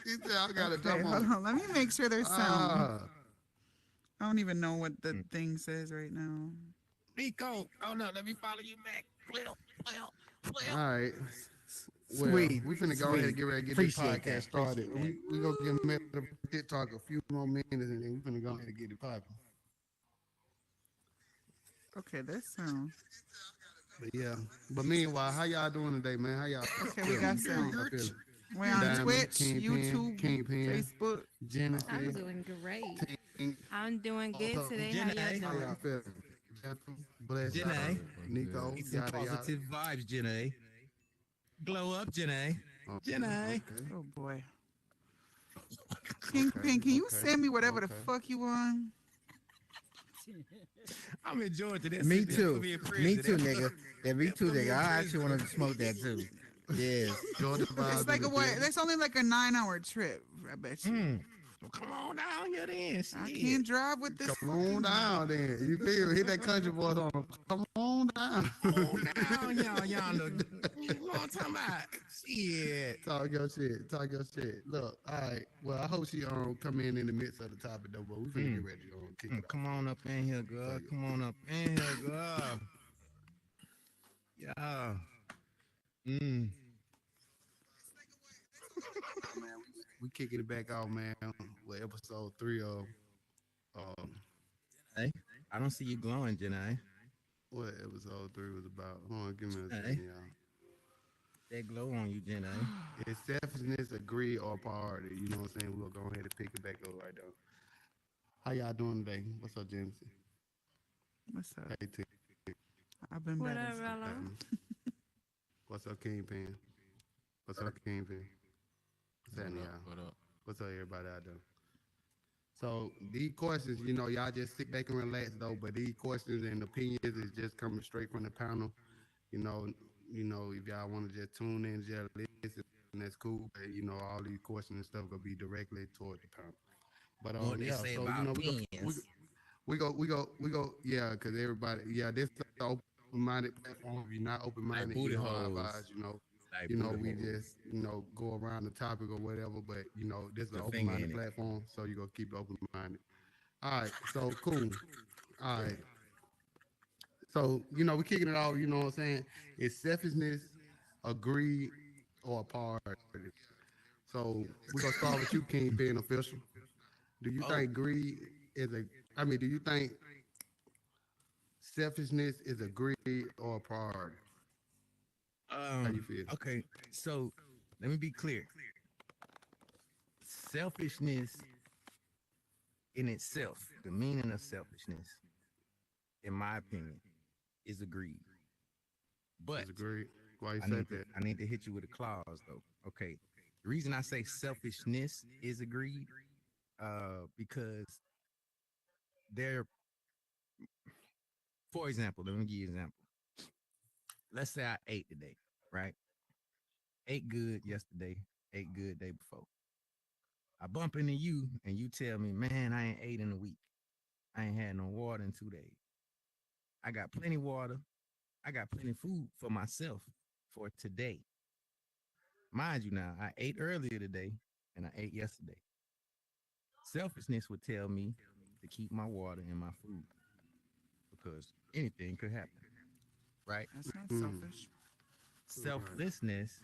She said, I gotta Okay, jump hold on. on. Let me make sure there's sound. Ah, I don't even know what the Mm. thing says right now. Rico, oh no, let me follow you back. Flip, flip, all flip. right. Well, Sweet, we finna go ahead and sweet. get ready to get this Appreciate podcast that. started. Appreciate that. We gonna get Meta TikTok a few more minutes, and then we finna go ahead and get it popping. Okay, there's sound. But yeah. But meanwhile, how y'all doing today, man? How y'all Okay, we feeling? got How sound. y'all feeling? We're on Diamond, Twitch, Kingpin, YouTube, Kingpin, Facebook. I'm Genesis, doing great. Ting. I'm doing good So, today. How y'all Janae, how y'all doing? feeling? Gentle, blessed, Janae, Nico, need some yada yada. positive vibes, Janae. Glow up, Janae. Okay, Janae. okay, Oh boy. okay, Kingpin, can you okay, send me whatever the okay. fuck you want? I'm enjoying today. Me This too. gonna be a Me prison. too, nigga. Yeah, me That's too, gonna be nigga. a I actually prison. want to smoke that too. Yes. Jordan It's vibes in like the a what? building. That's only like a 9-hour trip. I bet you. Hmm. Well, come on down here then. I Shit. can't drive with this Come on fucking. down then. You feel hit that country voice on. Come on down. Oh, now y'all look. You know what I'm talking about? Shit. Talk your shit. Talk your shit. Look, all right. Well, I hope she come in the midst of the topic though, but we finna Mm. get ready to go and kick it off. Come on up in here, So girl. yeah. Come on up in here, girl. Yeah. Mm. Man, we kicking it back out, man. With episode 3 of um Hey, I don't see you glowing, Janae. what episode 3 was about. Hold on, give me a Hey, second, y'all. that glow on you, Janae. Is selfishness a greed or priority? You know what I'm saying? We'll go ahead and pick it back up right there. How y'all doing today? What's up, Genesis? What's up? Hey, T. I've been What better. up, Rollo? What's up, Kingpin? What's up, Kingpin? What's happening, y'all? What up? What's up, everybody out there? So these questions, y'all just sit back and relax though. But these questions and opinions is just coming straight from the panel. You know, if y'all want to just tune in, just listen, that's cool. But all these questions and stuff gonna be directly toward the panel. But What they yeah. say So about we opinions. yeah, because everybody, yeah, this is an open-minded platform. If you're not Like open-minded, booty I holes. advise, Like booty we holes. just, go around the topic or whatever. But this is Put an a finger open-minded in it. platform, so you're gonna keep it open-minded. All right, so cool. All right, so we're kicking it off. You know what I'm saying? Is selfishness a greed or a priority? So we're gonna start with you, Kingpin official. Do you Oh, think greed is a? I mean, do you think selfishness is a greed or a priority? How you feel? okay. So let me be clear. Selfishness in itself, the meaning of selfishness, in my opinion, is a greed. But Is a greed? Why you say that? I need to hit you with a clause though. Okay. The reason I say selfishness is a greed, because there, for example, let me give you an example. Let's say I ate today, right? Ate good yesterday, ate good day before. I bump into you and you tell me, man, I ain't ate in a week. I ain't had no water in 2 days. I got plenty water. I got plenty food for myself for today. Mind you, now I ate earlier today and I ate yesterday. Selfishness would tell me to keep my water and my food because anything could happen, right? That's not Mm. selfish. Selflessness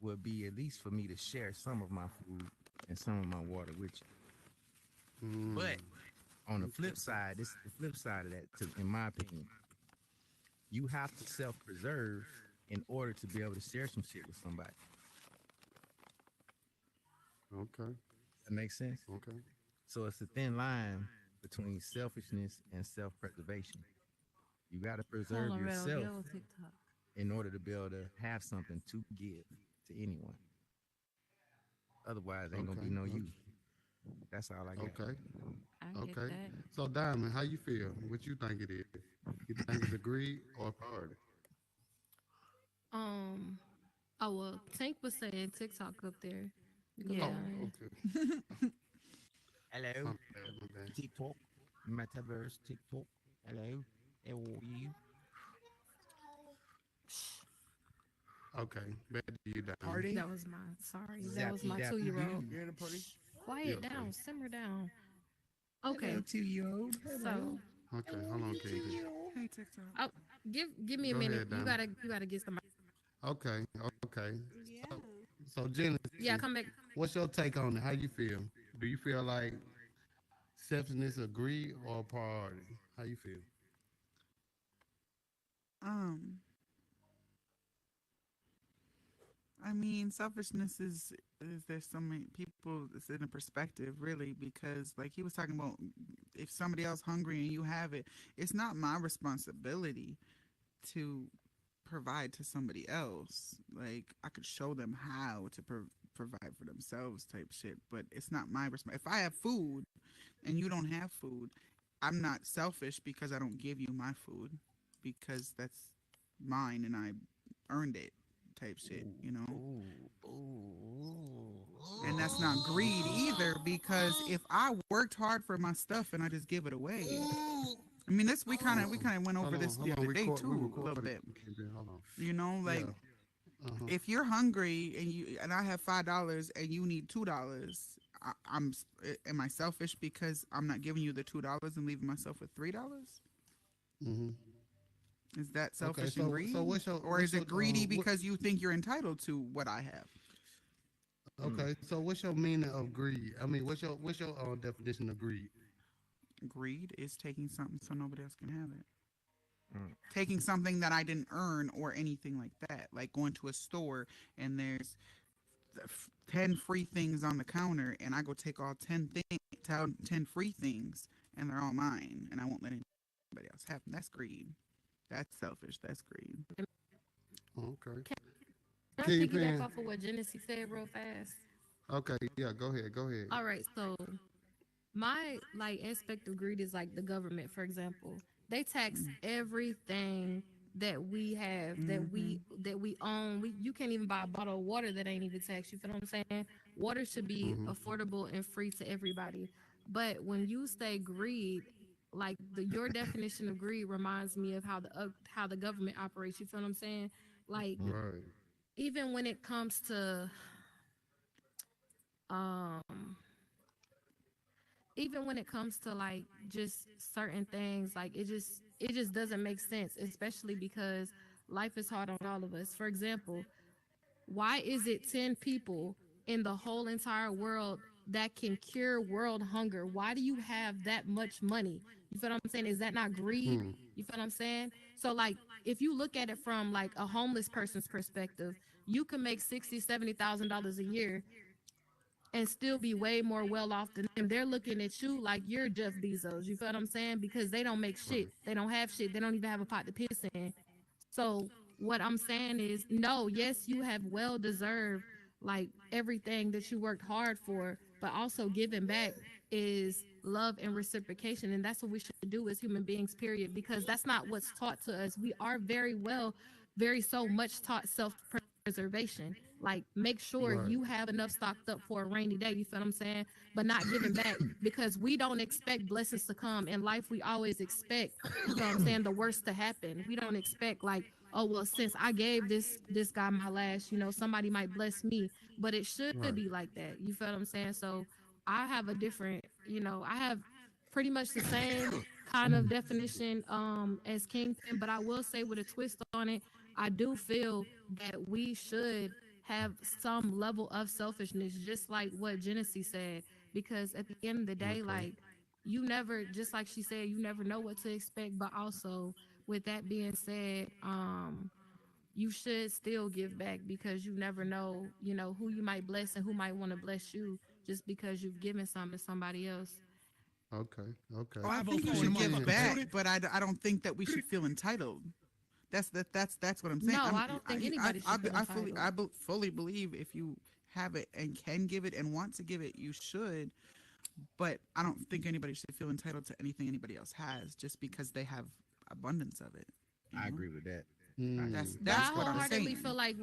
would be at least for me to share some of my food and some of my water with you. Mm. But on the flip side, this is the flip side of that, in my opinion. You have to self-preserve in order to be able to share some shit with somebody. Okay. That makes sense? Okay. So it's a thin line between selfishness and self-preservation. You got to preserve Hold on, Rollo. yourself Get on TikTok. in order to be able to have something to give to anyone. Otherwise, ain't gonna Okay. be no you. That's all I got. Okay. I get Okay. that. So Diamond, how you feel? What you think it is? You think it's a greed or a priority? Um. Oh well, Tank was saying TikTok up there. You can Oh, look on on there. okay. Hello, My bad. My bad. TikTok, Metaverse, TikTok. Hello, how are you? Okay, back to you, Diamond. Party? That was my sorry. That was my Zappy, 2-year-old. You're at a party? Quiet Yeah, down, okay. simmer down. Okay, 2-year-old. so Okay, hold on, Kiki. Hey, TikTok. oh, give me a Go minute. ahead, You Diamond. gotta get somebody. Okay, okay. Yeah. So Genesis, Yeah, come back. what's your take on it? How you feel? Do you feel like selfishness a greed or a priority? How you feel? Um, I mean, selfishness is there's so many people it's in a perspective really because like he was talking about if somebody else hungry and you have it, it's not my responsibility to provide to somebody else. Like I could show them how to provide for themselves type shit, but it's not my responsibility. If I have food and you don't have food, I'm not selfish because I don't give you my food because that's mine and I earned it type shit, you know? And that's not greed either because if I worked hard for my stuff and I just give it away. I mean, this we kind of went over this the other day too a little bit. Hold on. You know, like Yeah. Uh-huh. if you're hungry and I have $5 and you need $2, am I selfish because I'm not giving you the $2 and leaving myself with $3? Mm-hmm. Is that selfish so- and greed? so what's your- or what's is your, it greedy what- because you think you're entitled to what I have? Okay, so what's your meaning of greed? I mean, what's your definition of greed? Greed is taking something so nobody else can have it. Mm. Taking something that I didn't earn or anything like that. Like going to a store and there's 10 free things on the counter and I go take all 10 free things and they're all mine and I won't let anybody else have them. That's greed. That's selfish. That's greed. Okay. Can I Keep piggyback in. off of what Genesee said real fast? Okay, yeah, go ahead. All right, so my like aspect of greed is like the government, for example. They tax everything that we have, that we own. You can't even buy a bottle of water that ain't even taxed. You feel what I'm saying? Water should be affordable and free to everybody. But when you say greed, like your definition of greed reminds me of how the government operates. You feel what I'm saying? Like Right. even when it comes to um even when it comes to like just certain things, like it just doesn't make sense, especially because life is hard on all of us. For example, why is it 10 people in the whole entire world that can cure world hunger? Why do you have that much money? You feel what I'm saying? Is that not greed? You feel what I'm saying? So like if you look at it from like a homeless person's perspective, you can make $60,000-$70,000 a year and still be way more well off than them. They're looking at you like you're Jeff Bezos. You feel what I'm saying? Because they don't make shit. They don't have shit. They don't even have a pot to piss in. So what I'm saying is, no, yes, you have well deserved like everything that you worked hard for, but also giving back is love and reciprocation. And that's what we should do as human beings, period, because that's not what's taught to us. We are very so much taught self-preservation. Like make sure Right. you have enough stocked up for a rainy day. You feel what I'm saying? But not giving back because we don't expect blessings to come in life. We always expect, you know what I'm saying, the worst to happen. We don't expect like, oh well, since I gave this guy my last, somebody might bless me. But it should Right. be like that. You feel what I'm saying? So I have a different, I have pretty much the same kind of definition as Kingpin, but I will say with a twist on it, I do feel that we should have some level of selfishness, just like what Genesee said, because at the end of the day, Okay. like you never, just like she said, you never know what to expect. But also, with that being said, you should still give back because you never know, who you might bless and who might want to bless you just because you've given something to somebody else. Okay. Okay. Oh, I 504 think you in the should give motherfucker. back, but I don't think that we should feel entitled. That's what I'm saying. No, I don't think anybody should feel entitled. fully believe if you have it and can give it and want to give it, you should. But I don't think anybody should feel entitled to anything anybody else has just because they have abundance of it. you I know? agree with that. That's But I what I'm wholeheartedly saying. feel like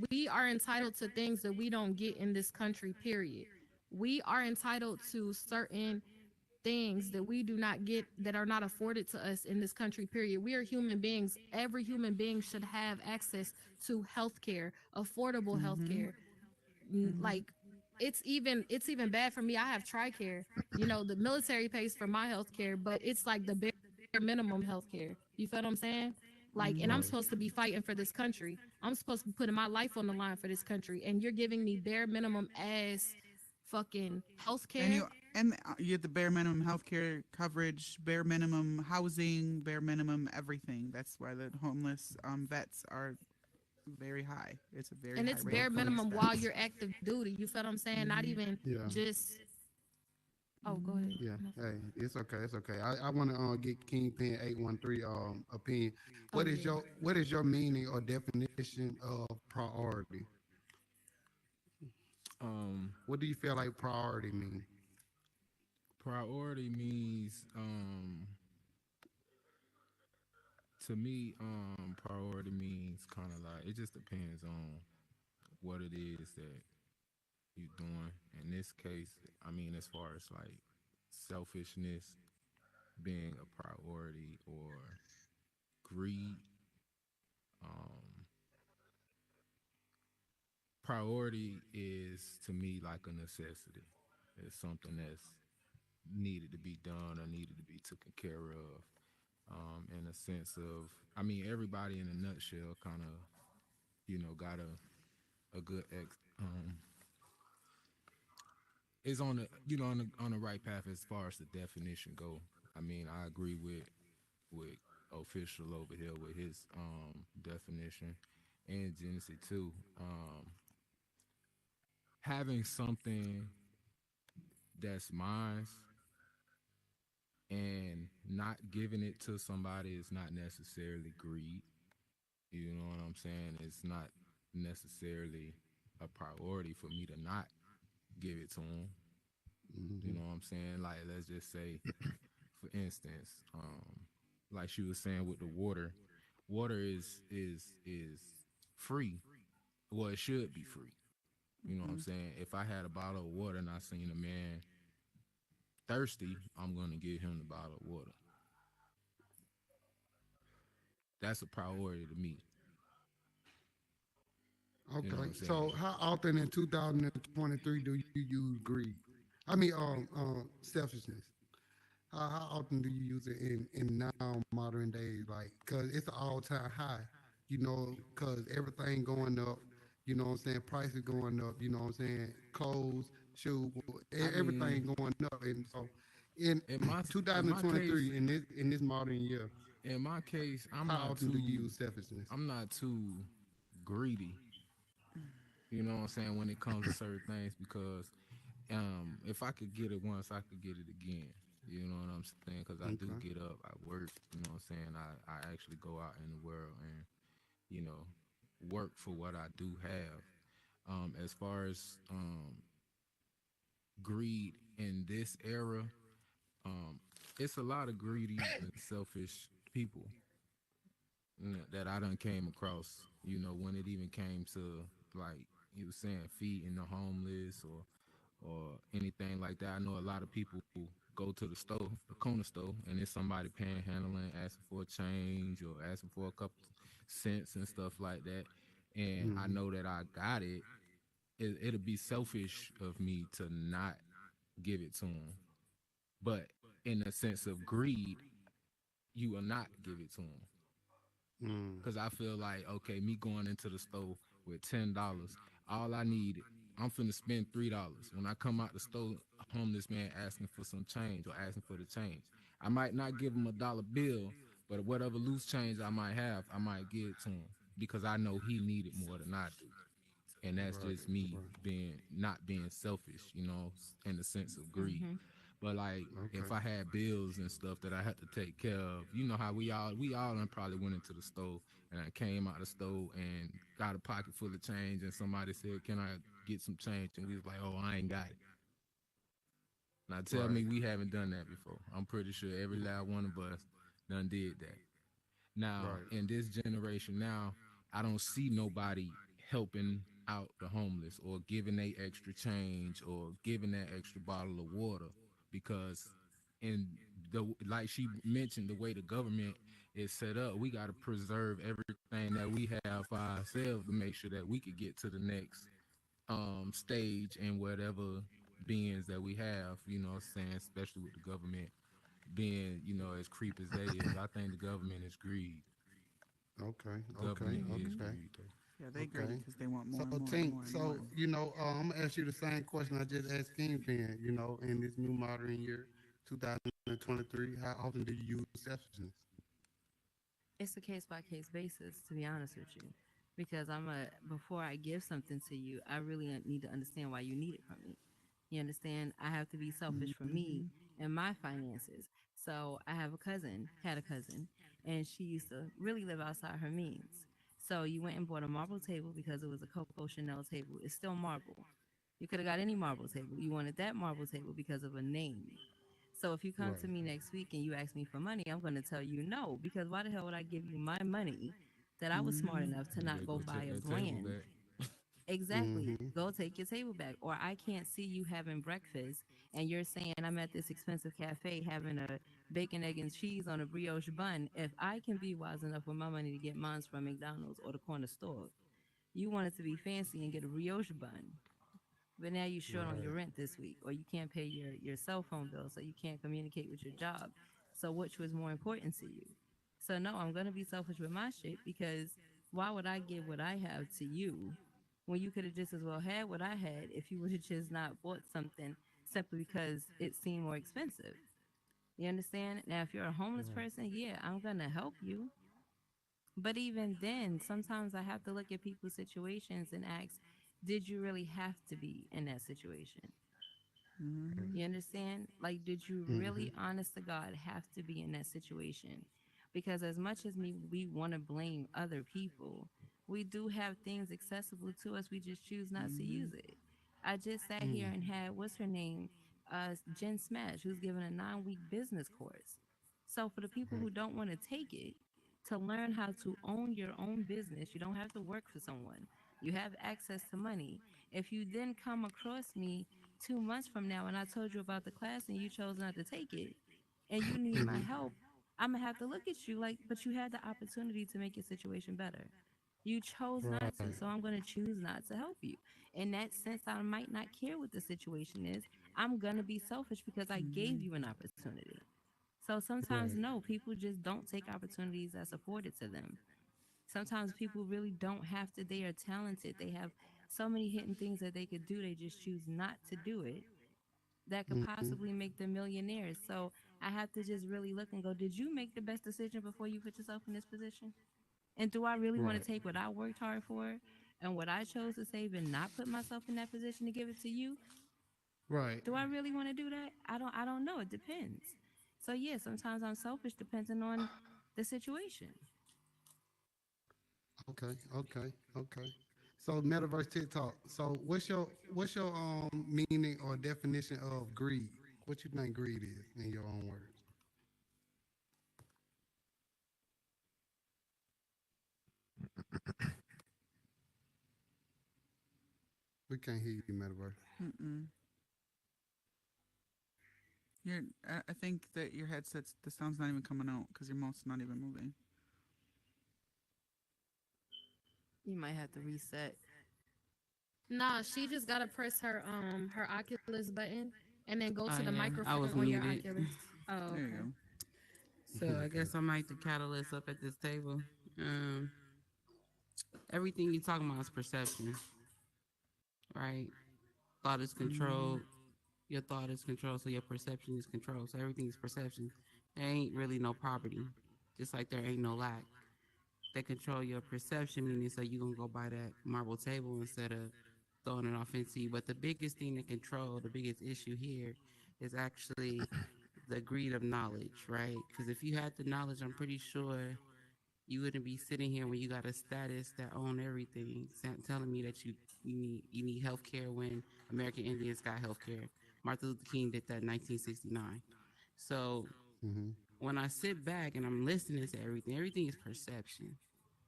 we are entitled to things that we don't get in this country, period. We are entitled to certain things that we do not get, that are not afforded to us in this country, period. We are human beings. Every human being should have access to health care, affordable health care. Like, it's even bad for me. I have TRICARE. You know, the military pays for my health care, but it's like the bare minimum health care. You feel what I'm saying? Like, and I'm Right. supposed to be fighting for this country. I'm supposed to be putting my life on the line for this country, and you're giving me bare minimum ass fucking health And care. you get the bare minimum healthcare coverage, bare minimum housing, bare minimum everything. That's why the homeless vets are very high. It's a very And high it's rate of bare homeless minimum while vets. you're active duty. You feel what I'm saying? Not even Yeah. just. Oh, go ahead. Yeah. Hey, it's okay. It's okay. I want to get Kingpin 813 opinion. Oh yeah. What is your meaning or definition of priority? Um, What do you feel like priority mean? Priority means to me, priority means kind of like, it just depends on what it is that you're doing. In this case, I mean, as far as like selfishness being a priority, or greed, um, priority is to me like a necessity. It's something that's needed to be done or needed to be taken care of. In a sense of, I mean, everybody in a nutshell kind of, got a good is on the, on the right path as far as the definition go. I mean, I agree with official over here with his definition, and Genesee too. Having something that's mine and not giving it to somebody is not necessarily greed. You know what I'm saying? It's not necessarily a priority for me to not give it to them. You know what I'm saying? Like, let's just say, for instance, like she was saying with the water, water is free. Well, it should be free. You know what I'm saying? If I had a bottle of water and I seen a man thirsty, I'm gonna give him the bottle of water. That's a priority to me. You know what Okay. I'm saying? So how often in 2023 do you use greed? I mean, selfishness. How often do you use it in now modern days? Like, cause it's an all time high. Cause everything going up. You know what I'm saying? Prices going up. You know what I'm saying? Clothes, shoes, I mean, everything going up. And so, in in my case, 2023, in this modern year, I'm how not often do too you use selfishness? I'm not too greedy. You know what I'm saying, when it comes to certain things, because if I could get it once, I could get it again. You know what I'm saying? Because I do Okay. get up, I work. You know what I'm saying? I actually go out in the world and, you know, work for what I do have. As far as greed in this era, um, it's a lot of greedy and selfish people that I done came across. You know, when it even came to, like you was saying, feeding the homeless or anything like that. I know a lot of people who go to the store, the corner store, and it's somebody panhandling, asking for a change or asking for a couple cents and stuff like that. And I Hmm. know that I got it. It'll be selfish of me to not give it to them. But in a sense of greed, you will not give it to them. Mm. Because I feel like, okay, me going into the store with $10, all I need, I'm finna spend $3. When I come out the store, a homeless man asking for some change or asking for the change, I might not give him a dollar bill, but whatever loose change I might have, I might give it to him because I know he need it more than I do. And that's Right. just me Right. being not being selfish, in the sense of greed. Hmm. But like, if Okay. I had bills and stuff that I had to take care of, you know how we all done probably went into the store and I came out the store and got a pocket full of change and somebody said, "Can I get some change?" And we was like, "Oh, I ain't got it." Now tell Right. me we haven't done that before. I'm pretty sure every last one of us done did that. Now, Right. in this generation now, I don't see nobody helping out the homeless or giving they extra change or giving that extra bottle of water because and like she mentioned, the way the government is set up, we got to preserve everything that we have for ourselves to make sure that we could get to the next stage and whatever beings that we have, you know what I'm saying, especially with the government being, you know, as creep as they is. I think the government is greed. Okay, The government is okay. greed. Yeah, they Okay. greedy because they want more So, and more and Tink, more and so more. you know, I'm gonna ask you the same question I just asked Kingpin. You know, in this new modern year, 2023, how often do you use selfishness? It's a case by case basis, to be honest with you, because before I give something to you, I really need to understand why you need it from me. You understand? I have to be selfish for me Mhm. and my finances. So I have a cousin, had a cousin, and she used to really live outside her means. So you went and bought a marble table because it was a Coco Chanel table. It's still marble. You could have got any marble table. You wanted that marble table because of a name. So if you come Right. to me next week and you ask me for money, I'm going to tell you no, because why the hell would I give you my money that I was smart Mhm. enough to You not better go go buy take a that table brand? back. Exactly. Mm-hmm. Go take your table back. Or I can't see you having breakfast and you're saying I'm at this expensive cafe having a bacon, egg, and cheese on a brioche bun. If I can be wise enough with my money to get mine from McDonald's or the corner store, you want it to be fancy and get a brioche bun. But now you're short on your Right. rent this week, or you can't pay your cell phone bill, so you can't communicate with your job. So which was more important to you? So no, I'm gonna be selfish with my shit because why would I give what I have to you when you could have just as well had what I had if you would have just not bought something simply because it seemed more expensive? You understand? Now, if you're a homeless Right. person, yeah, I'm gonna help you. But even then, sometimes I have to look at people's situations and ask, did you really have to be in that situation? Mhm. You understand? Like, did you Mm-hmm. really, honest to God, have to be in that situation? Because as much as we want to blame other people, we do have things accessible to us. We just choose not to use Mhm. it. I just sat here Mm. and had, what's her name? Jen Smash, who's given a 9-week business course. So for the people Right. who don't want to take it, to learn how to own your own business, you don't have to work for someone. You have access to money. If you then come across me 2 months from now and I told you about the class and you chose not to take it and you need my Mm-hmm. help, I'm gonna have to look at you like, but you had the opportunity to make your situation better. You chose not to, Right. so I'm gonna choose not to help you. In that sense, I might not care what the situation is. I'm gonna be selfish because I gave Mhm. you an opportunity. So sometimes, Right. no, people just don't take opportunities that's afforded to them. Sometimes people really don't have to, they are talented. They have so many hidden things that they could do, they just choose not to do it that could Mm-hmm. possibly make them millionaires. So I have to just really look and go, did you make the best decision before you put yourself in this position? And do I really want Right. to take what I worked hard for and what I chose to save and not put myself in that position to give it to you? Right. Do I really want to do that? I don't know. It depends. So yeah, sometimes I'm selfish depending on the situation. Okay. Okay. Okay. So metaverse TikTok. So what's your meaning or definition of greed? What you think greed is in your own words? We can't hear you, metaverse. Mm-mm. You're. I think that your headset's. The sound's not even coming out because your mouth's not even moving. You might have to reset. Nah, she just gotta press her Oculus button and then go Oh to the yeah, I was microphone on your muted. Oculus. Oh, There you okay. go. So I Okay. guess I'm like the catalyst up at this table. Um, Everything you talking about is perception, right? Thought is Mhm. controlled. Your thought is controlled, so your perception is controlled. So everything is perception. There ain't really no property, just like there ain't no lack. They control your perception, meaning so you gonna go buy that marble table instead of throwing it off into you. But the biggest thing to control, the biggest issue here, is actually the greed of knowledge, right? Because if you had the knowledge, I'm pretty sure you wouldn't be sitting here when you got a status that own everything, telling me that you need health care when American Indians got health care. Martin Luther King did that in 1969. So Mm-hmm. when I sit back and I'm listening to everything, everything is perception,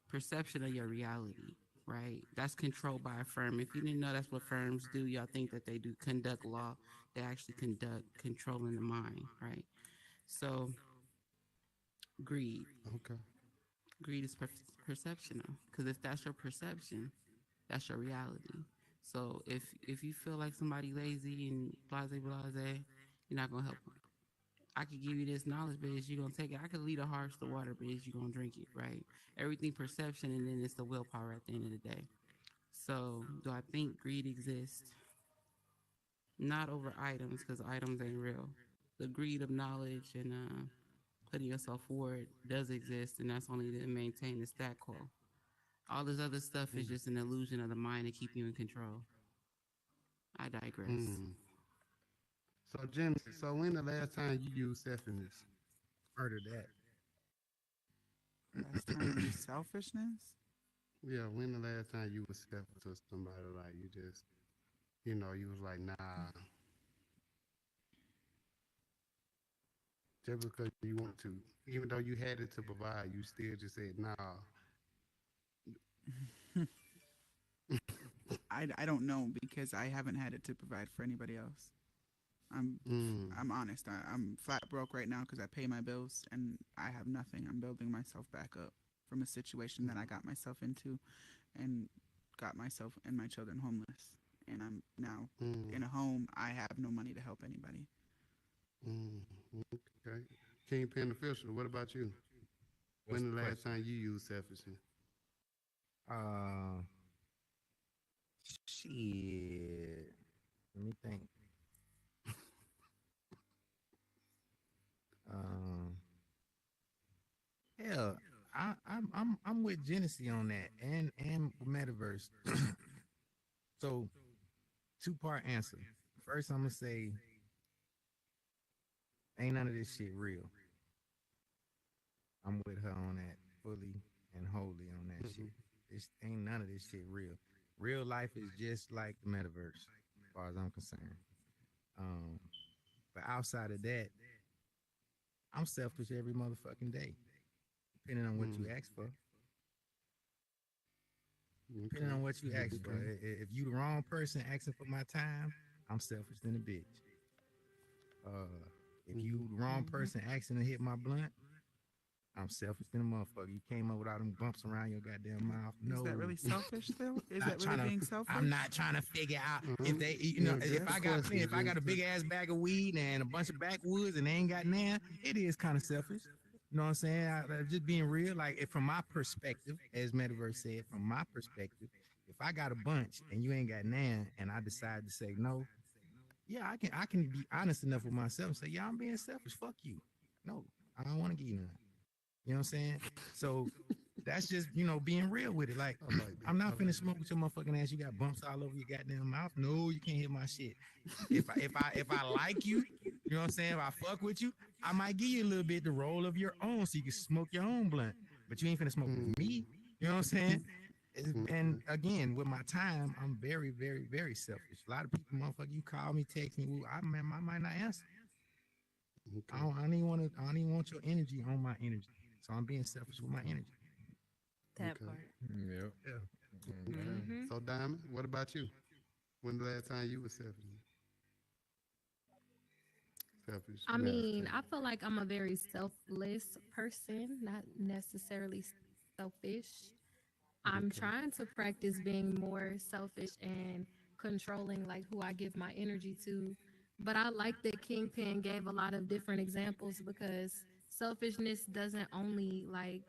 perception of your reality, right? That's controlled by a firm. If you didn't know that's what firms do, y'all think that they do conduct law. They actually conduct controlling the mind, right? So greed. Okay. Greed is perceptional. Because if that's your perception, that's your reality. So if you feel like somebody lazy and blase, you're not gonna help them. I could give you this knowledge base, you're gonna take it. I could lead a horse to water base, you're gonna drink it, right? Everything perception, and then it's the willpower at the end of the day. So do I think greed exists? Not over items, because items ain't real. The greed of knowledge and putting yourself forward does exist, and that's only to maintain the stat quo. All this other stuff is just an illusion of the mind to keep you in control. I digress. So, Genesis, so when the last time you used selfishness? Heard of that. Last time you selfishness. Yeah, when the last time you was selfish to somebody, like you just, you know, you was like, nah. Just because you want to, even though you had it to provide, you still just said, nah. I don't know because I haven't had it to provide for anybody else. I'm honest. I'm flat broke right now because I pay my bills and I have nothing. I'm building myself back up from a situation that I got myself into, and got myself and my children homeless. And I'm now in a home. I have no money to help anybody. Okay. Kingpin official, what about you? What's When the the last time you used selfishness? Shit. Let me think. Hell, I'm with Genesee on that, and Metaverse. So, 2-part answer. First, I'm gonna say, ain't none of this shit real. I'm with her on that fully and wholly on that shit. This ain't none of this shit real. Real life is just like the metaverse, as far as I'm concerned. But outside of that, I'm selfish every motherfucking day, depending on what you ask for. Depending on what you ask for. If you the wrong person asking for my time, I'm selfish than a bitch. If you the wrong person asking to hit my blunt, I'm selfish than a motherfucker. You came up with all them bumps around your goddamn mouth. No, Is that really selfish though? Is Not that really trying to- being selfish? I'm not trying to figure out if they, you know, Yeah, if I got question, if I got a Jennifer. big ass bag of weed and a bunch of backwoods and they ain't got none, it is kind of selfish. You know what I'm saying? Just being real, like from my perspective, as Metaverse said, from my perspective, if I got a bunch and you ain't got none, and I decide to say no, yeah, I can be honest enough with myself and say, yeah, I'm being selfish. Fuck you. No, I don't want to give you none. You know what I'm saying? So that's just, you know, being real with it. Like, I'm not finna smoke with your motherfucking ass. You got bumps all over your goddamn mouth. No, you can't hit my shit. If I like you, you know what I'm saying? If I fuck with you, I might give you a little bit the role of your own so you can smoke your own blunt. But you ain't finna smoke with me. You know what I'm saying? And again, with my time, I'm very, very, very selfish. A lot of people, motherfucker, you call me, text me, I might not answer. I don't even want your energy on my energy. So I'm being selfish with my energy. That Okay. part. Yep. Yeah. Mhm. So, Diamond, what about you? When the last time you were selfish? Selfish. I you have mean, to- I feel like I'm a very selfless person, not necessarily selfish. I'm Okay. trying to practice being more selfish and controlling like who I give my energy to. But I like that Kingpin gave a lot of different examples because selfishness doesn't only like,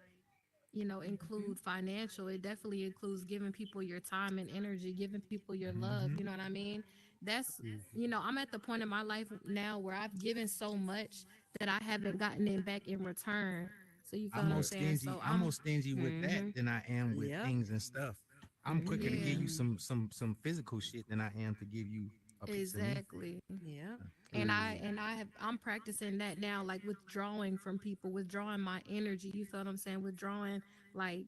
you know, include financial. It definitely includes giving people your time and energy, giving people your love. You know what I mean? That's, you know, I'm at the point in my life now where I've given so much that I haven't gotten it back in return. So you feel I'm what I'm more saying? stingy. So I'm more stingy with that than I am with Yep. things and stuff. I'm quicker to give Yeah. you some physical shit than I am to give you a piece of me. Exactly. Yeah. I'm practicing that now, like withdrawing from people, withdrawing my energy. You feel what I'm saying? Withdrawing like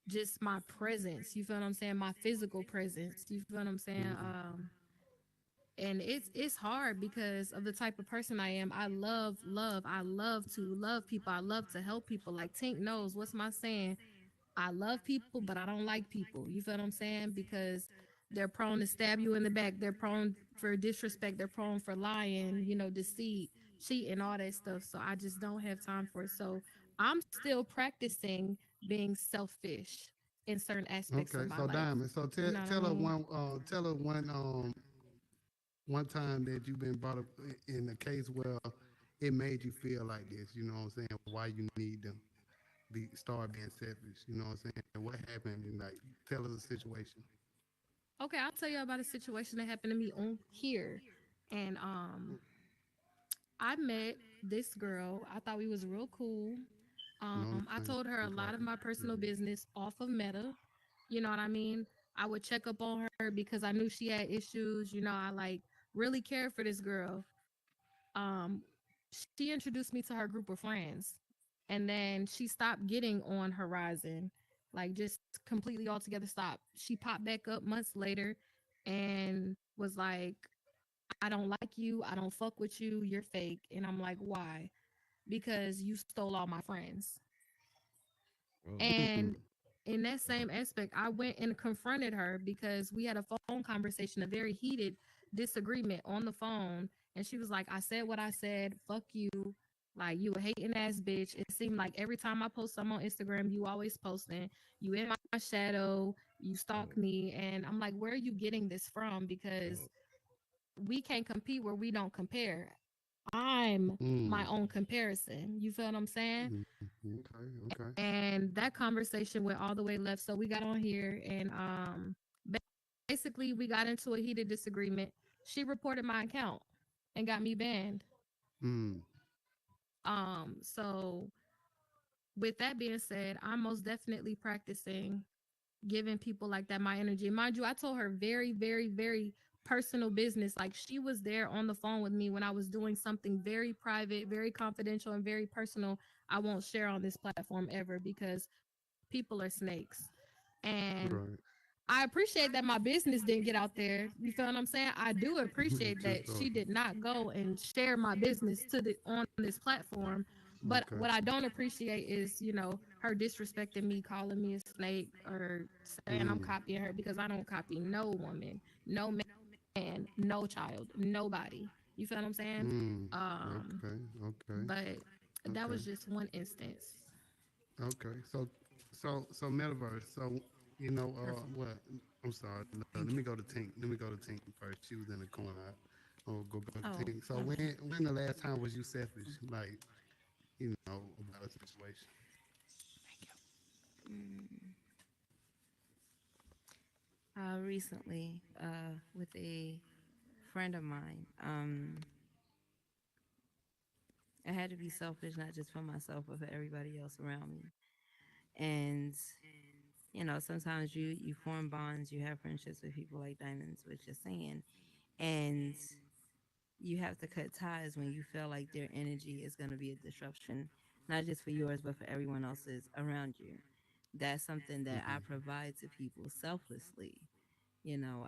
just my presence. You feel what I'm saying? My physical presence. You feel what I'm saying? And it's hard because of the type of person I am. I love. I love to love people. I love to help people. Like Tink knows what's my saying. I love people, but I don't like people. You feel what I'm saying? Because they're prone to stab you in the back. They're prone for disrespect. They're prone for lying, deceit, cheating, all that stuff. So I just don't have time for it. So I'm still practicing being selfish in certain aspects of Okay, my so life. Diamond, so You know what I mean? tell her one time that you've been brought up in a case where it made you feel like this. You know what I'm saying? Why you need to start being selfish. You know what I'm saying? What happened? And like, tell us the situation. Okay, I'll tell you about a situation that happened to me on here. And I met this girl. I thought we was real cool. No I name. told her a lot of Okay. my personal Mhm. business off of Meta. You know what I mean? I would check up on her because I knew she had issues. I like really cared for this girl. Um, she introduced me to her group of friends, and then she stopped getting on Horizon, like just completely altogether stopped. She popped back up months later, and was like, "I don't like you. I don't fuck with you. You're fake." And I'm like, "Why?" Because you stole all my friends. Oh, Mm. And in that same aspect, I went and confronted her because we had a phone conversation, a very heated disagreement on the phone. And she was like, I said what I said, fuck you. Like, you a hating ass bitch. It seemed like every time I post something on Instagram, you always posting. You in my shadow. You oh, stalk me. And I'm like, where are you getting this from? Because oh. we can't compete where we don't compare. I'm my Mm. own comparison. You feel what I'm saying? Mm. Okay. Okay. And that conversation went all the way left. So we got on here, and basically we got into a heated disagreement. She reported my account and got me banned. Mm. So with that being said, I'm most definitely practicing giving people like that my energy. Mind you, I told her very, very, very personal business. Like, she was there on the phone with me when I was doing something very private, very confidential, and very personal. I won't share on this platform ever because people are snakes. And Right. I appreciate that my business didn't get out there. You feel what I'm saying? I do appreciate True that she story. did not go and share my business on this platform. But Okay. what I don't appreciate is, her disrespecting me, calling me a snake, or saying I'm Mm. copying her, because I don't copy no woman, no man, no child, nobody. You feel what I'm saying? Mm. Um, Okay. Okay. but that Okay. was just one instance. Okay. So metaverse. So Careful. what? I'm sorry. No, let Thank me you. go to Tink. Let me go to Tink first. She was in the corner. I'll go back to Oh, Tink. So okay. when the last time was you selfish? Like, about a situation. Mm. Recently, with a friend of mine, I had to be selfish, not just for myself, but for everybody else around me. And sometimes you form bonds, you have friendships with people like Diamonds, which you're saying, and you have to cut ties when you feel like their energy is going to be a disruption, not just for yours, but for everyone else's around you. That's something that I Mm-hmm. provide to people selflessly.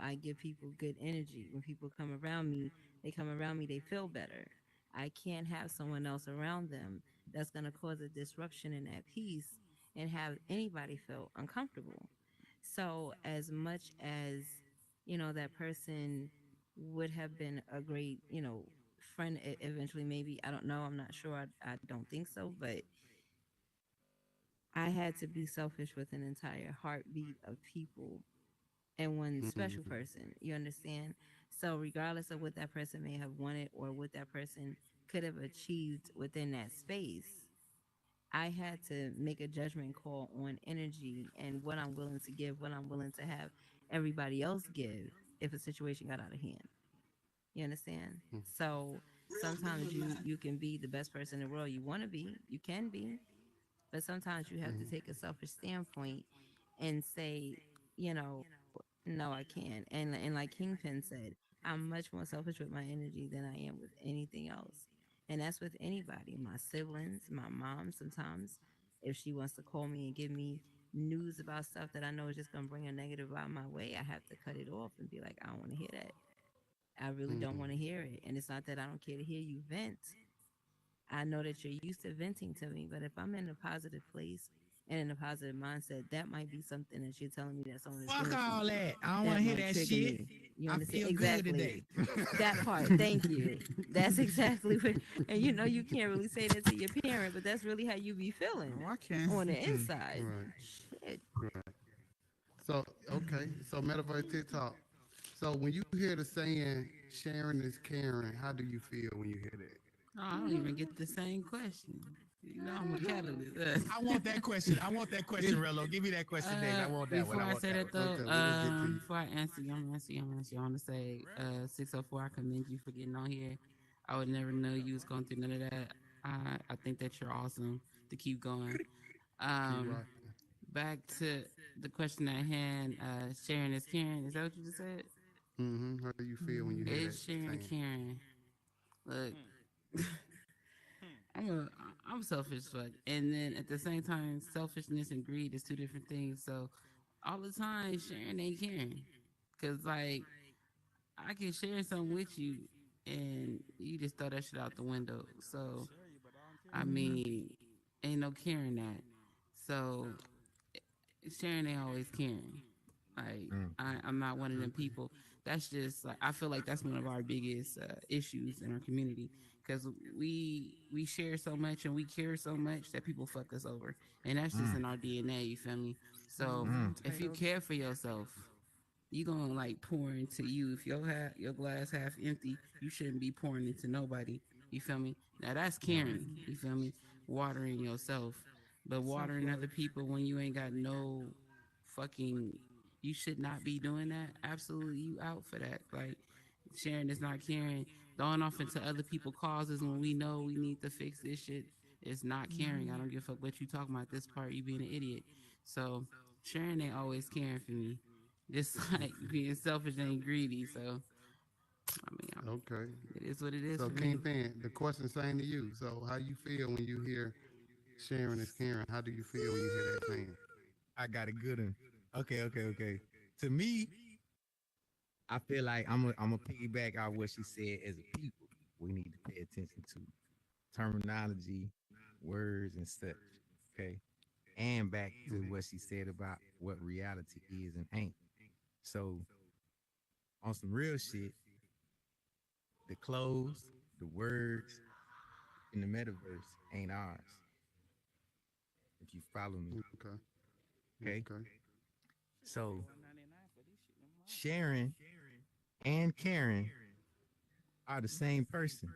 I give people good energy. When people come around me, they feel better. I can't have someone else around them that's going to cause a disruption in that peace and have anybody feel uncomfortable. So, as much as, that person would have been a great, friend eventually, maybe, I don't know, I'm not sure, I don't think so, but I had to be selfish with an entire heartbeat of people and one special Mm-hmm. person. You understand? So, regardless of what that person may have wanted or what that person could have achieved within that space, I had to make a judgment call on energy and what I'm willing to give, what I'm willing to have everybody else give if a situation got out of hand. You understand? So sometimes you can be the best person in the world you want to be. You can be, but sometimes you have to Mm-hmm. take a selfish standpoint and say, no, I can't. And like Kingpin said, I'm much more selfish with my energy than I am with anything else. And that's with anybody, my siblings, my mom sometimes. If she wants to call me and give me news about stuff that I know is just gonna bring a negative out my way, I have to cut it off and be like, I don't want to hear that. I really don't Mm-hmm. want to hear it. And it's not that I don't care to hear you vent. I know that you're used to venting to me, but if I'm in a positive place and in a positive mindset, that might be something that you're telling me that someone is Fuck doing to all you. that. I don't want to hear might that trigger shit. me. You I understand? feel good Exactly. today. That part. Thank you. That's exactly what. And you know, you can't really say that to your parent, but that's really how you be feeling Oh, I can. on the inside. Right. Shit. Right. So okay. So metaverse TikTok. So when you hear the saying "sharing is caring," how do you feel when you hear that? Oh, I don't even get the same question. You know, I'm a catalyst. I want that question. I want that question, Rello. Give me that question next. I want that one. Before I I want say that that one. though, Okay, we're gonna get to you. before I answer you, I'm gonna answer you. I want to say, 604. I commend you for getting on here. I would never know you was going through none of that. I think that you're awesome to keep going. Keep Um, rocking. back to the question at hand. Sharing is caring. Is that what you just said? How do you feel when you hear that Is sharing saying? caring? Look, I'm a I'm selfish as fuck, and then at the same time, selfishness and greed is two different things. So all the time, sharing ain't caring, cause like I can share something with you, and you just throw that shit out the window. So I mean, ain't no caring that. So sharing ain't always caring. Like Mm. I'm not one of them people. That's just like I feel like that's one of our biggest issues in our community because we share so much and we care so much that people fuck us over, and that's just Mm. in our DNA. You feel me? So Mm. if you care for yourself, you gonna like pour into you. If your glass half empty, you shouldn't be pouring into nobody. You feel me? Now that's caring. You feel me? Watering yourself, but Self watering love. other people when you ain't got no fucking. You should not be doing that. Absolutely, you out for that. Like sharing is not caring. Throwing off into other people's causes when we know we need to fix this shit is not caring. I don't give a fuck what you talking about. This part, you being an idiot. So sharing ain't always caring for me. Just like being selfish and greedy. So I mean, Okay. it is what it is So for me. Kingpin, the question same to you. So how you feel when you hear sharing is caring? How do you feel when you hear that saying? I got a good one. Okay. To me, I feel like I'm a piggyback off what she said. As a people, we need to pay attention to terminology, words, and such. Okay, and back to what she said about what reality is and ain't. So on some real shit, the clothes, the words in the metaverse ain't ours. If you follow me, Okay. okay. Okay. So sharing and caring are the same person,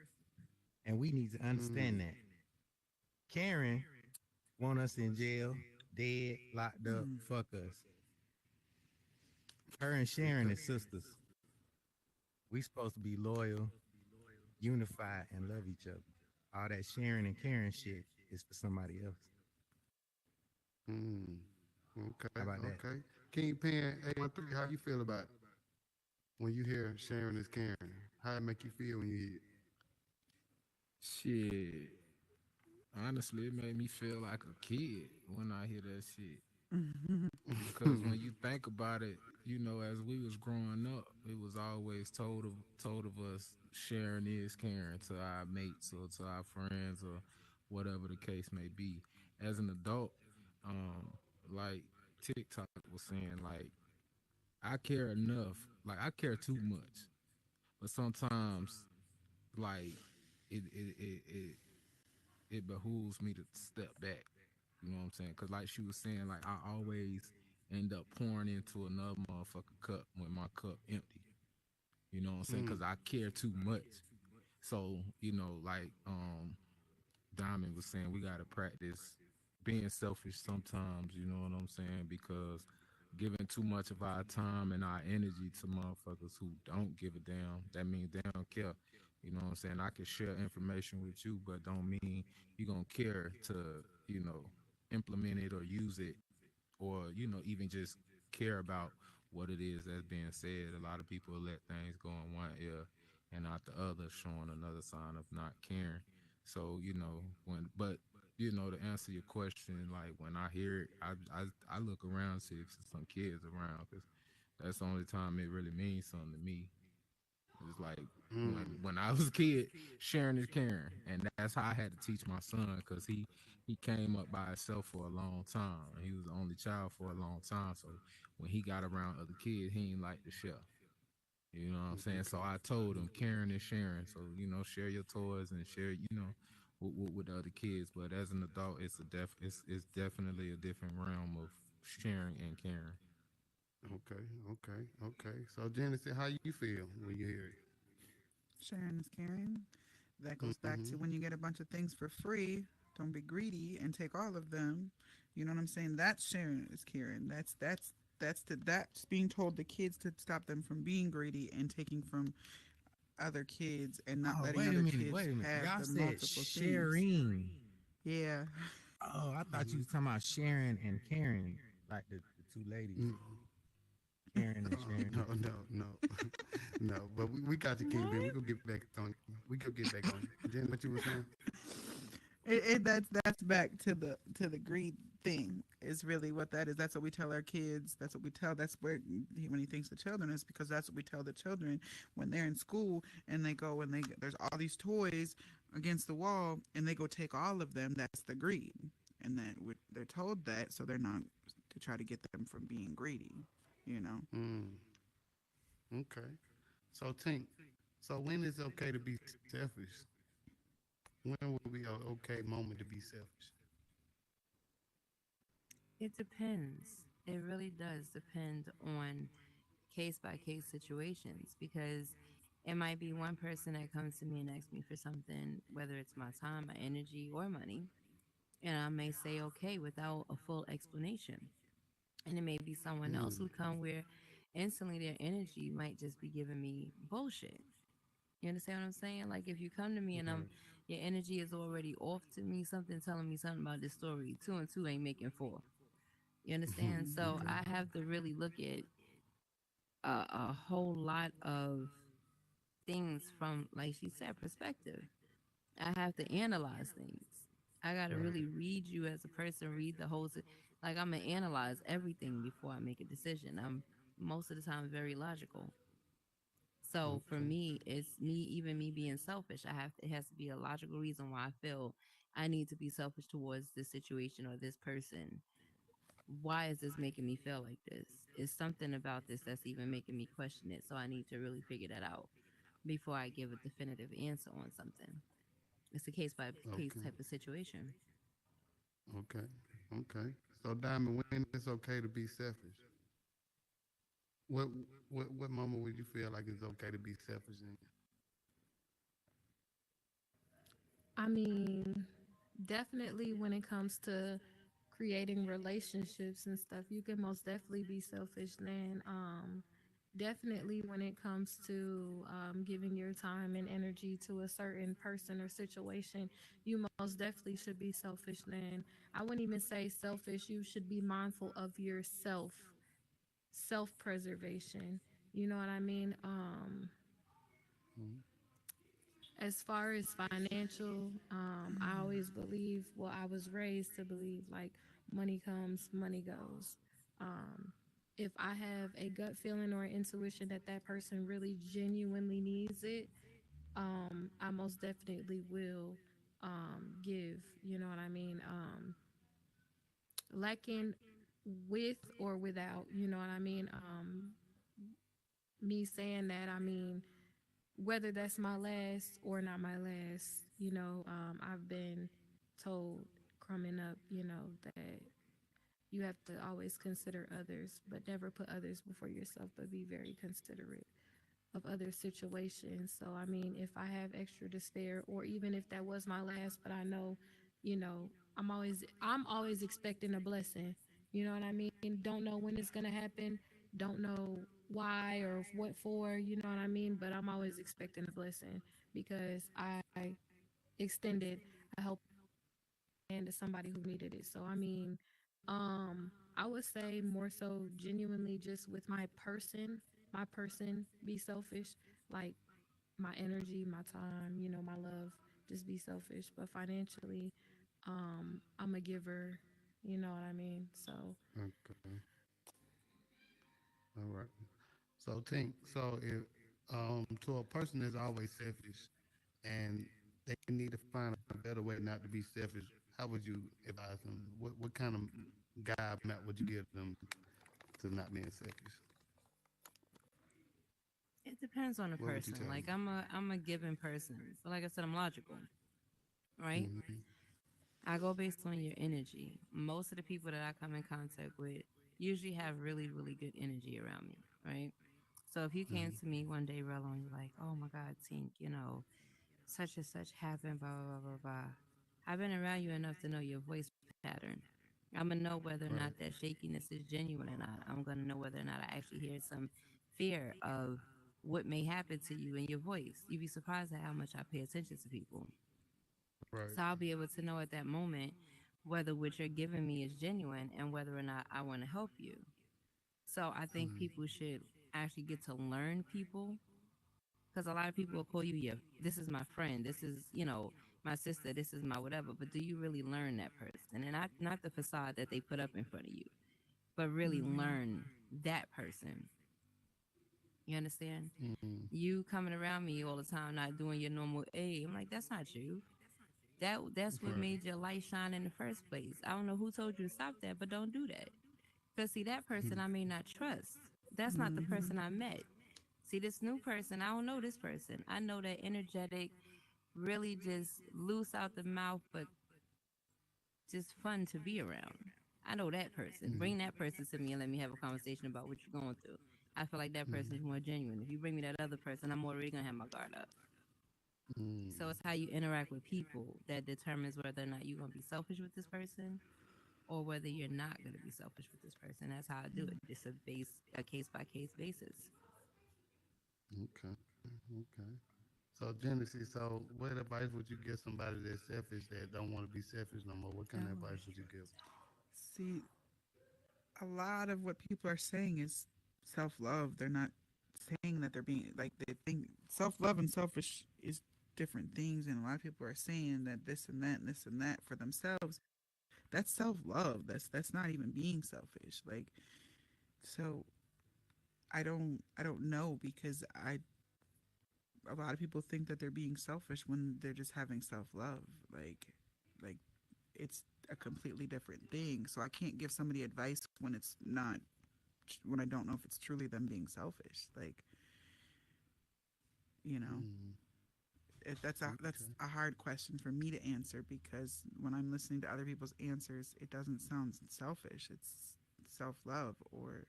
and we need to understand that. Karen want us in jail, dead, locked up, fuck us. Her and Sharon Okay. is sisters. We supposed to be loyal, unified, and love each other. All that sharing and caring shit is for somebody else. Mm. Okay. How about that? Okay. Kingpin 813, how you feel about it when you hear sharing is caring? How it make you feel when you hear it? Shit. Honestly, it made me feel like a kid when I hear that shit. Because when you think about it, you know, as we was growing up, it was always told of us sharing is caring to our mates or to our friends or whatever the case may be. As an adult, um, like TikTok was saying, like I care enough, like I care too much, but sometimes like it behooves me to step back. You know what I'm saying? Because like she was saying, like I always end up pouring into another motherfucker cup when my cup empty. You know what I'm saying? Mm. Because I care too much. So you know, like Diamond was saying, we gotta practice being selfish sometimes. You know what I'm saying? Because giving too much of our time and our energy to motherfuckers who don't give a damn, that means they don't care. You know what I'm saying? I can share information with you, but don't mean you gonna care to, you know, implement it or use it or, you know, even just care about what it is that's being said. A lot of people let things go in one ear and not the other, showing another sign of not caring. So, you know, but you know, to answer your question, like when I hear it, I look around, see if some kids around, because that's the only time it really means something to me. It's like Mm. when I was a kid, sharing is caring, and that's how I had to teach my son because he came up by himself for a long time. He was the only child for a long time, so when he got around other kids, he ain't like to share. You know what I'm saying? So I told him caring is sharing. So share your toys and share with the other kids. But as an adult, it's definitely a different realm of sharing and caring. Okay, okay, okay. So Genesis, how you feel when you hear Sharing is caring. That it? goes back Mm-hmm. to when you get a bunch of things for free, don't be greedy and take all of them. You know what I'm saying? That's sharing is caring. That's being told the kids to stop them from being greedy and taking from other kids and not Oh, letting wait a other minute, kids wait a minute. have Y'all the said multiple things. sharing. Yeah. Oh, I thought you Mm-hmm. was talking about sharing and caring, like the two ladies, Mm-hmm. Karen and Oh, Sharon. no, no, no, no. But we got you, King Ben. We What? gonna get back on you. We gonna get back on you. Jen, what you were saying? That's back to the greed thing is really what that is. That's what we tell our kids. That's what we tell. That's where when he thinks the children is because that's what we tell the children when they're in school and they go and there's all these toys against the wall and they go take all of them. That's the greed, and they're told that so they're not to try to get them from being greedy. You know. Mm, okay. So Tink, so when is okay to be selfish? When would be an okay moment to be selfish? It depends. It really does depend on case by case situations because it might be one person that comes to me and asks me for something, whether it's my time, my energy, or money, and I may say okay without a full explanation. And it may be someone else Mm, who come where instantly their energy might just be giving me bullshit. You understand what I'm saying? Like if you come to me and right. your energy is already off to me, something telling me something about this story. Two and two ain't making four. You understand? So Okay. I have to really look at a whole lot of things from, like she said, perspective. I have to analyze things. I got to Right. really read you as a person, read the whole. Like I'm gonna analyze everything before I make a decision. I'm most of the time very logical. So for Okay. me, it's me, even me being selfish. It has to be a logical reason why I feel I need to be selfish towards this situation or this person. Why is this making me feel like this? Is something about this that's even making me question it? So I need to really figure that out before I give a definitive answer on something. It's a case by case Okay. type of situation. Okay. Okay. So Diamond, when it's okay to be selfish? What what moment would you feel like it's okay to be selfish in? I mean, definitely when it comes to creating relationships and stuff, you can most definitely be selfish then. Definitely when it comes to giving your time and energy to a certain person or situation, you most definitely should be selfish then. I wouldn't even say selfish, you should be mindful of yourself, self preservation. You know what I mean? Mhm. As far as financial, I always believe, well, I was raised to believe like money comes, money goes. Um, if I have a gut feeling or intuition that that person really genuinely needs it, I most definitely will give. You know what I mean? Lacking with or without. You know what I mean? Me saying that, I mean whether that's my last or not my last, I've been told growing up, that you have to always consider others, but never put others before yourself, but be very considerate of other situations. So, I mean, if I have extra to spare, or even if that was my last, but I know, you know, I'm always expecting a blessing. You know what I mean? Don't know when it's gonna happen. Don't know why or what for. You know what I mean? But I'm always expecting a blessing because I extended a helping hand to somebody who needed it. So I mean, I would say more so genuinely just with my person, be selfish, like my energy, my time, my love, just be selfish. But financially, I'm a giver, you know what I mean? So Okay. All right. So Tink, so To a person that's always selfish and they need to find a better way not to be selfish, how would you advise them? What kind of guide map would you give them to not being selfish? It depends on the What would you person. tell Like them? I'm a given person. So like I said, I'm logical, right? Hmm. I go based on your energy. Most of the people that I come in contact with usually have really, really good energy around me, right? So if you came Hmm. to me one day, Rella, and you're like, "Oh my God, Tink, such and such happened, blah blah blah blah blah," I've been around you enough to know your voice pattern. I'm gonna know whether or Right. not that shakiness is genuine or not. I'm gonna know whether or not I actually hear some fear of what may happen to you in your voice. You'd be surprised at how much I pay attention to people. Right. So I'll be able to know at that moment whether what you're giving me is genuine and whether or not I want to help you. So I think Hmm. people should actually get to learn people because a lot of people will call you, yeah, this is my friend, this is, my sister, this is my whatever. But do you really learn that person? And not the facade that they put up in front of you, but really Mm-hmm. learn that person. You understand? Hmm. You coming around me all the time, not doing your normal, hey, I'm like, that's not you. That's what Right. made your light shine in the first place. I don't know who told you to stop that, but don't do that. Because see, that person I may not trust. That's not the Mm-hmm. person I met. See, this new person, I don't know this person. I know that energetic, really just loose out the mouth, but just fun to be around. I know that person. Hmm. Bring that person to me and let me have a conversation about what you're going through. I feel like that person Hmm. is more genuine. If you bring me that other person, I'm already gonna have my guard up. So Hmm. it's how you interact with people that determines whether or not you're gonna be selfish with this person or whether you're not gonna be selfish with this person. That's how I do it. Just a case by case basis. Okay. Okay. So Genesis, so what advice would you give somebody that's selfish that don't want to be selfish no more? What kind of Oh, advice would you give? see, a lot of what people are saying is self love. They're not saying that they're being like they think self love and selfish is different things, and a lot of people are saying that this and that and this and that for themselves. That's self love. That's not even being selfish. Like so, I don't know because I a lot of people think that they're being selfish when they're just having self love. Like it's a completely different thing. So I can't give somebody advice when it's not when I don't know if it's truly them being selfish. Like, you know, Hmm. that's Okay. a hard question for me to answer because when I'm listening to other people's answers, it doesn't sound selfish. It's self love or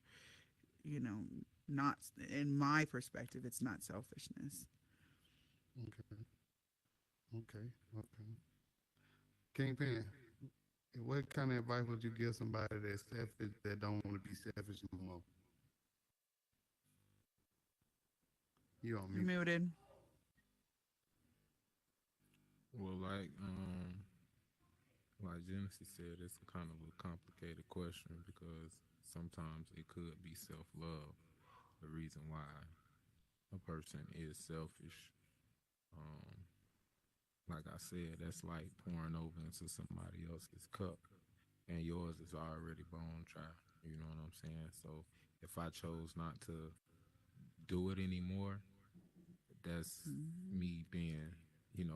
you know, not in my perspective, it's not selfishness. Okay. Okay. Okay. Kingpin, what kind of advice would you give somebody that's selfish that don't want to be selfish no more? You on You're mute? muted. Well, like Genesis said, it's a kind of a complicated question because sometimes it could be self love, the reason why a person is selfish. Um, like I said, that's like pouring over into somebody else's cup and yours is already bone dry. You know what I'm saying? So if I chose not to do it anymore, that's Mhm. me being,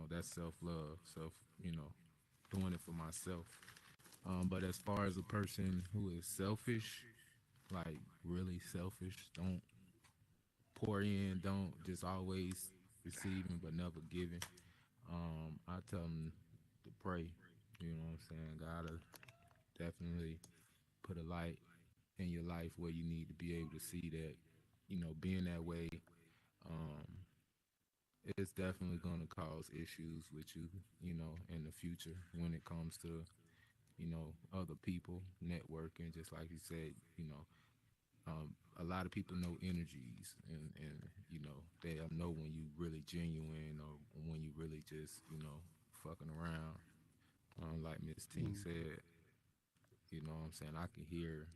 that's self love, doing it for myself. But as far as a person who is selfish, like really selfish, don't pour in, don't just always receiving but never giving. I tell them to pray. You know what I'm saying? Gotta definitely put a light in your life where you need to be able to see that, being that way, um, it's definitely going to cause issues with you, in the future when it comes to, other people, networking, just like you said, a lot of people know energies and they'll know when you really genuine or when you really just, fucking around. Like Miss Ting Mm. said, you know what I'm saying? I can hear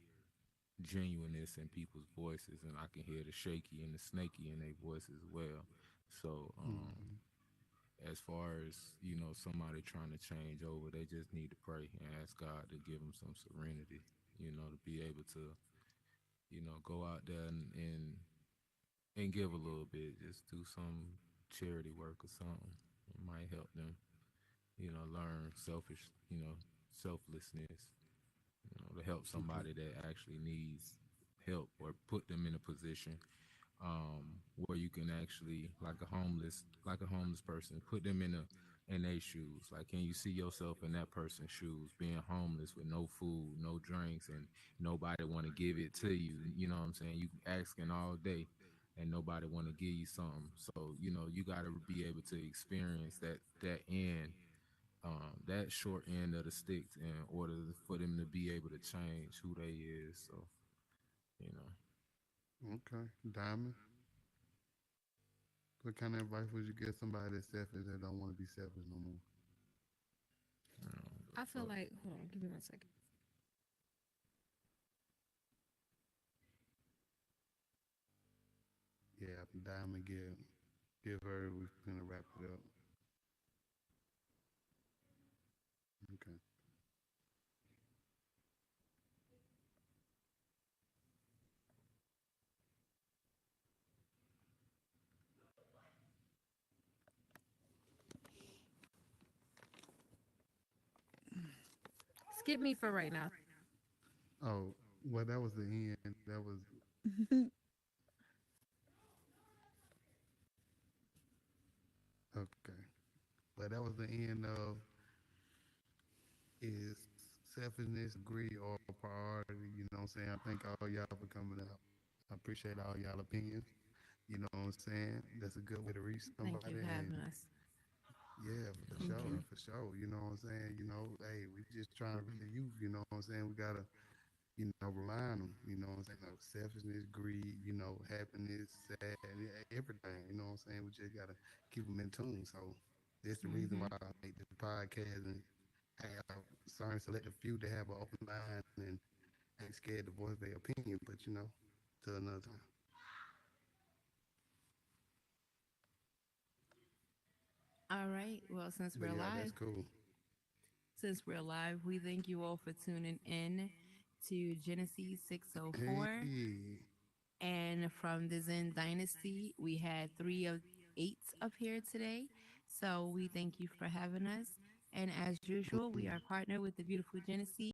genuineness in people's voices and I can hear the shaky and the snaky in their voice as well. So, Mm. as far as, somebody trying to change over, they just need to pray and ask God to give them some serenity, to be able to, go out there and and give a little bit. Just do some charity work or something. It might help them, learn selflessness, to help somebody that actually needs help or put them in a position where you can actually, like a homeless person, put them in their shoes. Like, can you see yourself in that person's shoes, being homeless with no food, no drinks, and nobody want to give it to you? You know what I'm saying? You asking all day, and nobody want to give you something. So you got to be able to experience that end, that short end of the sticks, in order for them to be able to change who they is. So you know. Okay, Diamond. What kind of advice would you give somebody that's selfish that don't want to be selfish no more? I feel like, hold on, give me 1 second. Yeah, Diamond, give her. We're gonna wrap it up. Okay. Skip me for right now. Oh, well, that was the end. That was okay. But that was the end of is selfishness, greed, or priority. You know what I'm saying? I thank all y'all for coming out. I appreciate all y'all opinions. You know what I'm saying? That's a good way to reach Thank somebody. you for And having us. yeah, for Thank sure, you. for sure. You know what I'm saying? Hey, we just trying to reach the youth. You know what I'm saying? We gotta, remind them. You know what I'm saying? Like selfishness, greed. Happiness, sad, everything. You know what I'm saying? We just gotta keep them in tune. So that's the reason Hmm. why I make this podcast and have certain selective few to have an open mind and ain't scared to voice their opinion. But till another time. All right. Well, But yeah, that's cool. since we're live, we thank you all for tuning in to Genesis 604. Hey, And from the Zen Dynasty, we had 3 of 8 up here today. So we thank you for having us. And as usual, we are partnered with the beautiful Genesis.